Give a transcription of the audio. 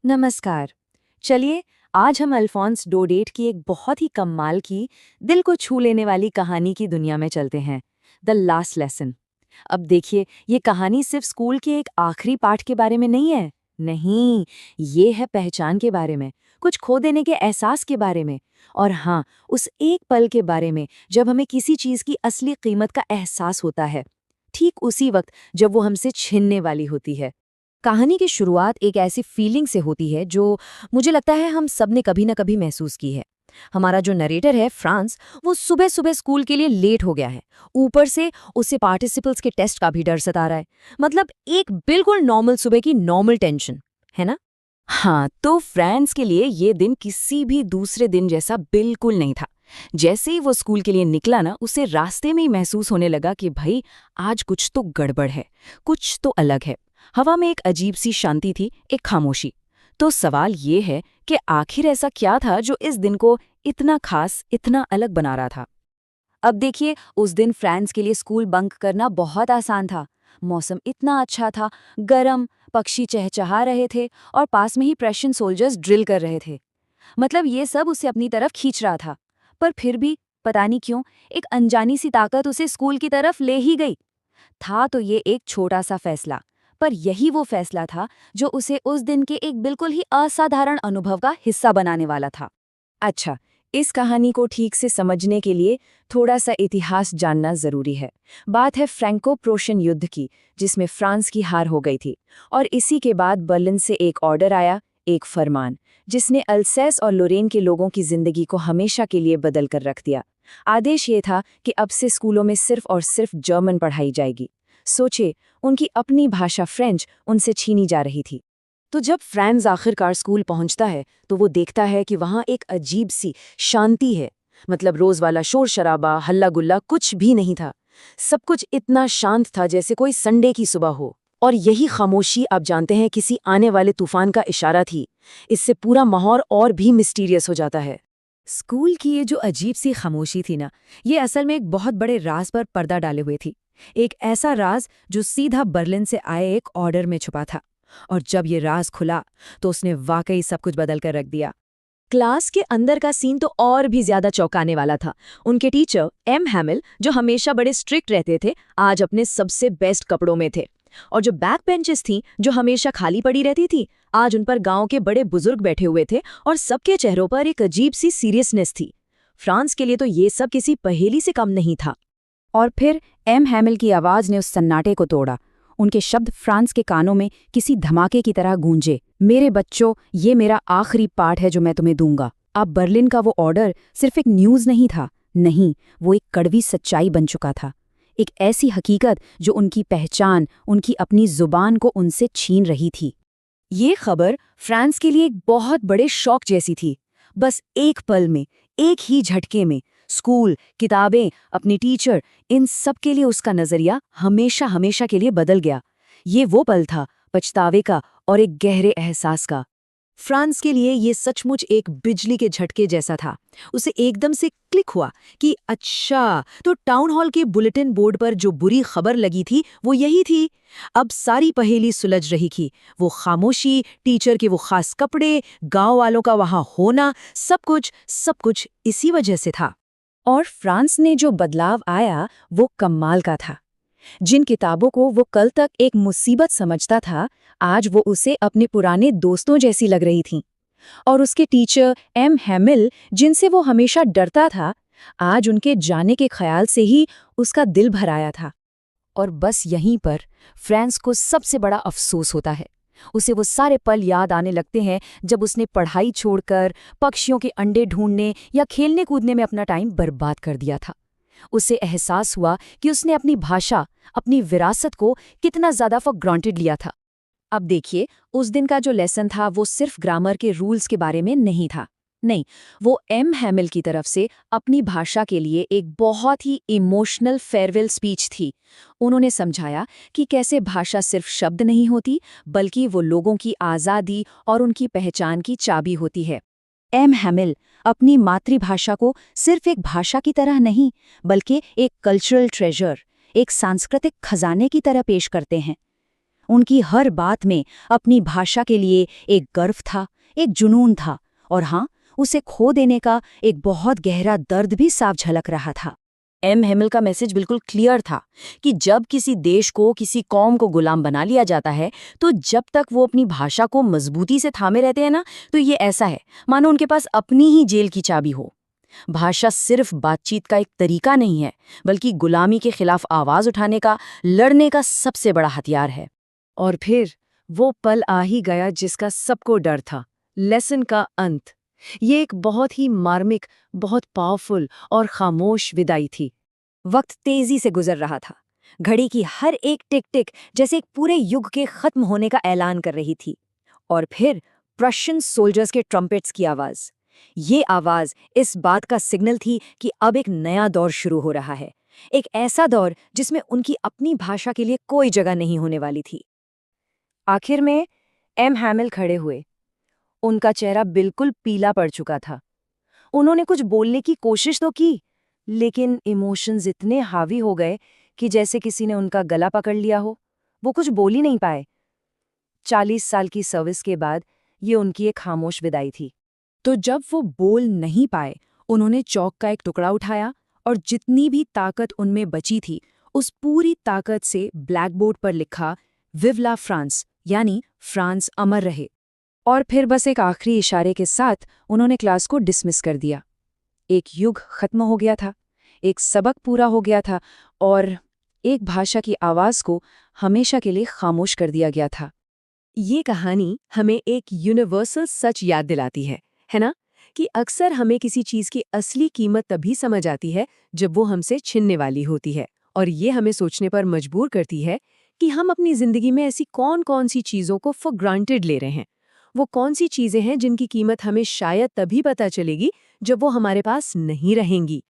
नमस्कार। चलिए, आज हम अल्फोंस डोडेट की एक बहुत ही कमाल की, दिल को छू लेने वाली कहानी की दुनिया में चलते हैं, द लास्ट लेसन। अब देखिए, ये कहानी सिर्फ स्कूल के एक आखिरी पाठ के बारे में नहीं है। नहीं, ये है पहचान के बारे में, कुछ खो देने के एहसास के बारे में, और हाँ, उस एक पल के बारे में जब हमें किसी चीज़ की असली कीमत का एहसास होता है, ठीक उसी वक्त जब वो हमसे छिनने वाली होती है। कहानी की शुरुआत एक ऐसी फीलिंग से होती है जो मुझे लगता है हम सब ने कभी ना कभी महसूस की है। हमारा जो नरेटर है फ्रांस, वो सुबह सुबह स्कूल के लिए लेट हो गया है। ऊपर से उसे पार्टिसिपल्स के टेस्ट का भी डर सता रहा है। मतलब एक बिल्कुल नॉर्मल सुबह की नॉर्मल टेंशन, है ना? हाँ, तो फ्रांस के लिए ये दिन किसी भी दूसरे दिन जैसा बिल्कुल नहीं था। जैसे ही वो स्कूल के लिए निकला ना, उसे रास्ते में ही महसूस होने लगा कि भाई, आज कुछ तो गड़बड़ है, कुछ तो अलग है। हवा में एक अजीब सी शांति थी, एक खामोशी। तो सवाल ये है कि आखिर ऐसा क्या था जो इस दिन को इतना खास, इतना अलग बना रहा था। अब देखिए, उस दिन फ्रांस के लिए स्कूल बंक करना बहुत आसान था। मौसम इतना अच्छा था, गरम, पक्षी चहचहा रहे थे और पास में ही प्रशियन सोल्जर्स ड्रिल कर रहे थे। मतलब ये सब उसे अपनी तरफ खींच रहा था। पर फिर भी पता नहीं क्यों, एक अनजानी सी ताकत उसे स्कूल की तरफ ले ही गई। था तो ये एक छोटा सा फैसला, पर यही वो फैसला था जो उसे उस दिन के एक बिल्कुल ही असाधारण अनुभव का हिस्सा बनाने वाला था। अच्छा, इस कहानी को ठीक से समझने के लिए थोड़ा सा इतिहास जानना जरूरी है। बात है फ्रैंको प्रोशन युद्ध की, जिसमें फ्रांस की हार हो गई थी। और इसी के बाद बर्लिन से एक ऑर्डर आया, एक फरमान, जिसने अल्सैस और लोरेन के लोगों की जिंदगी को हमेशा के लिए बदल कर रख दिया। आदेश ये था कि अब से स्कूलों में सिर्फ और सिर्फ जर्मन पढ़ाई जाएगी। सोचे, उनकी अपनी भाषा फ्रेंच उनसे छीनी जा रही थी। तो जब फ्रांस आखिरकार स्कूल पहुंचता है, तो वो देखता है कि वहां एक अजीब सी शांति है। मतलब रोज वाला शोर शराबा, हल्ला गुल्ला कुछ भी नहीं था। सब कुछ इतना शांत था जैसे कोई संडे की सुबह हो। और यही खामोशी, आप जानते हैं, किसी आने वाले तूफान का इशारा थी। इससे पूरा माहौल और भी मिस्टीरियस हो जाता है। स्कूल की ये जो अजीब सी खामोशी थी ना, ये असल में एक बहुत बड़े राज पर पर्दा डाले हुए थी। एक ऐसा राज जो सीधा बर्लिन से आए एक ऑर्डर में छुपा था। और जब ये राज खुला, तो उसने वाकई सब कुछ बदल कर रख दिया। क्लास के अंदर का सीन तो और भी ज्यादा चौंकाने वाला था। उनके टीचर एम हैमिल, जो हमेशा बड़े स्ट्रिक्ट रहते थे, आज अपने सबसे बेस्ट कपड़ों में थे। और जो बैक बेंचेस थीं, जो हमेशा खाली पड़ी रहती थी, आज उन पर गांव के बड़े बुजुर्ग बैठे हुए थे और सबके चेहरों पर एक अजीब सी सीरियसनेस थी। फ्रांस के लिए तो ये सब किसी पहेली से कम नहीं था। और फिर एम हैमिल की आवाज ने उस सन्नाटे को तोड़ा। उनके शब्द फ्रांस के कानों में किसी धमाके की तरह गूंजे। मेरे बच्चों, ये मेरा आखिरी पाठ है जो मैं तुम्हें दूंगा। अब बर्लिन का वो ऑर्डर सिर्फ एक न्यूज़ नहीं था। नहीं, वो एक कड़वी सच्चाई बन चुका था। एक ऐसी हकीकत जो उनकी पहचान, उनकी अपनी जुबान को उनसे छीन रही थी। ये खबर फ्रांस के लिए एक बहुत बड़े शॉक जैसी थी। बस एक पल में, एक ही झटके में, स्कूल, किताबें, अपने टीचर, इन सब के लिए उसका नजरिया हमेशा हमेशा के लिए बदल गया। ये वो पल था, पछतावे का और एक गहरे एहसास का। फ्रांस के लिए ये सचमुच एक बिजली के झटके जैसा था। उसे एकदम से क्लिक हुआ कि अच्छा, तो टाउन हॉल के बुलेटिन बोर्ड पर जो बुरी खबर लगी थी वो यही थी। अब सारी पहेली सुलझ रही थी। वो खामोशी, टीचर के वो खास कपड़े, गांव वालों का वहां होना, सब कुछ इसी वजह से था। और फ्रांस ने जो बदलाव आया, वो कमाल का था। जिन किताबों को वो कल तक एक मुसीबत समझता था, आज वो उसे अपने पुराने दोस्तों जैसी लग रही थीं। और उसके टीचर एम हैमिल, जिनसे वो हमेशा डरता था, आज उनके जाने के ख्याल से ही उसका दिल भर आया था। और बस यहीं पर फ्रांस को सबसे बड़ा अफसोस होता है। उसे वो सारे पल याद आने लगते हैं जब उसने पढ़ाई छोड़कर पक्षियों के अंडे ढूंढने या खेलने कूदने में अपना टाइम बर्बाद कर दिया था। उसे एहसास हुआ कि उसने अपनी भाषा, अपनी विरासत को कितना ज्यादा फॉर ग्रांटेड लिया था। अब देखिए, उस दिन का जो लेसन था वो सिर्फ ग्रामर के रूल्स के बारे में नहीं था। नहीं, वो एम हैमिल की तरफ से अपनी भाषा के लिए एक बहुत ही इमोशनल फेयरवेल स्पीच थी। उन्होंने समझाया कि कैसे भाषा सिर्फ शब्द नहीं होती, बल्कि वो लोगों की आज़ादी और उनकी पहचान की चाबी होती है। एम हैमिल अपनी मातृभाषा को सिर्फ एक भाषा की तरह नहीं, बल्कि एक कल्चरल ट्रेजर, एक सांस्कृतिक खजाने की तरह पेश करते हैं। उनकी हर बात में अपनी भाषा के लिए एक गर्व था, एक जुनून था, और हाँ, उसे खो देने का एक बहुत गहरा दर्द भी साफ झलक रहा था। एम हेमिल का मैसेज बिल्कुल क्लियर था कि जब किसी देश को, किसी कौम को गुलाम बना लिया जाता है, तो जब तक वो अपनी भाषा को मजबूती से थामे रहते हैं ना, तो ये ऐसा है मानो उनके पास अपनी ही जेल की चाबी हो। भाषा सिर्फ बातचीत का एक तरीका नहीं है, बल्कि गुलामी के खिलाफ आवाज उठाने का, लड़ने का सबसे बड़ा हथियार है। और फिर वो पल आ ही गया जिसका सबको डर था, लेसन का अंत। ये एक बहुत ही मार्मिक, बहुत पावरफुल और खामोश विदाई थी। वक्त तेजी से गुजर रहा था। घड़ी की हर एक टिक टिक जैसे एक पूरे युग के खत्म होने का ऐलान कर रही थी। और फिर प्रशियन सोल्जर्स के ट्रम्पेट्स की आवाज। ये आवाज इस बात का सिग्नल थी कि अब एक नया दौर शुरू हो रहा है, एक ऐसा दौर जिसमें उनकी अपनी भाषा के लिए कोई जगह नहीं होने वाली थी। आखिर में एम हैमिल खड़े हुए। उनका चेहरा बिल्कुल पीला पड़ चुका था। उन्होंने कुछ बोलने की कोशिश तो की, लेकिन इमोशंस इतने हावी हो गए कि जैसे किसी ने उनका गला पकड़ लिया हो। वो कुछ बोल ही नहीं पाए। 40 साल की सर्विस के बाद ये उनकी एक खामोश विदाई थी। तो जब वो बोल नहीं पाए, उन्होंने चौक का एक टुकड़ा उठाया और जितनी भी ताकत उनमें बची थी, उस पूरी ताकत से ब्लैकबोर्ड पर लिखा, विव ला फ्रांस, यानी फ्रांस अमर रहे। और फिर बस एक आखिरी इशारे के साथ उन्होंने क्लास को डिसमिस कर दिया। एक युग खत्म हो गया था, एक सबक पूरा हो गया था, और एक भाषा की आवाज़ को हमेशा के लिए खामोश कर दिया गया था। ये कहानी हमें एक यूनिवर्सल सच याद दिलाती है ना? कि अक्सर हमें किसी चीज़ की असली कीमत तभी समझ आती है जब वो हमसे छिनने वाली होती है। और ये हमें सोचने पर मजबूर करती है कि हम अपनी ज़िंदगी में ऐसी कौन-कौन सी चीज़ों को फॉर ग्रांटेड ले रहे हैं। वो कौन सी चीज़ें हैं जिनकी कीमत हमें शायद तभी पता चलेगी जब वो हमारे पास नहीं रहेंगी।